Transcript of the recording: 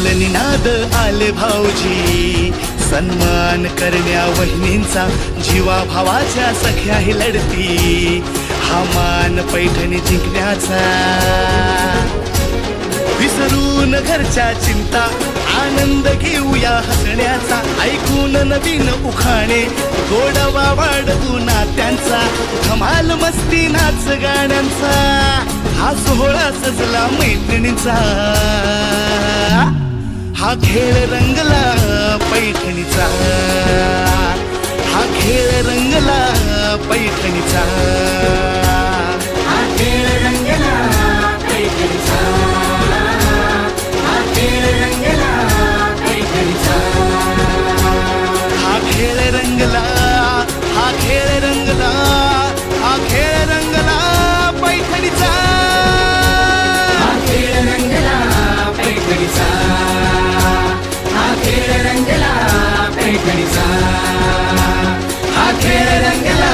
ढोल निनाद आले भाऊजी, सन्मान करण्या वहिनींचा, जीवा भावाच्या सख्या ही लढती, हा मान पैठणी जिंकण्याचा. विसरून घरच्या चिंता, आनंद घेऊया हसण्याचा, ऐकून नवीन उखाणे, गोडवा वाढवू नात्यांचा, धमाल मस्ती नाच गाण्यांचा, हा सोहळा सजला मैत्रिणींचा. हा खेळ रंगला पैठणीचा, हा खेळ रंगला पैठणीचा, हा खेळ रंगला पैठणीचा, हा खेळ रंगला पैठणीचा, हा खेळ रंगला, हा खेळ रंगला, हा खेळ रंगला पैठणीचा, हा खेळ रंगला पैठणीचा, हा खेळ रंगला पैठणीचा, हा खेळ रंगला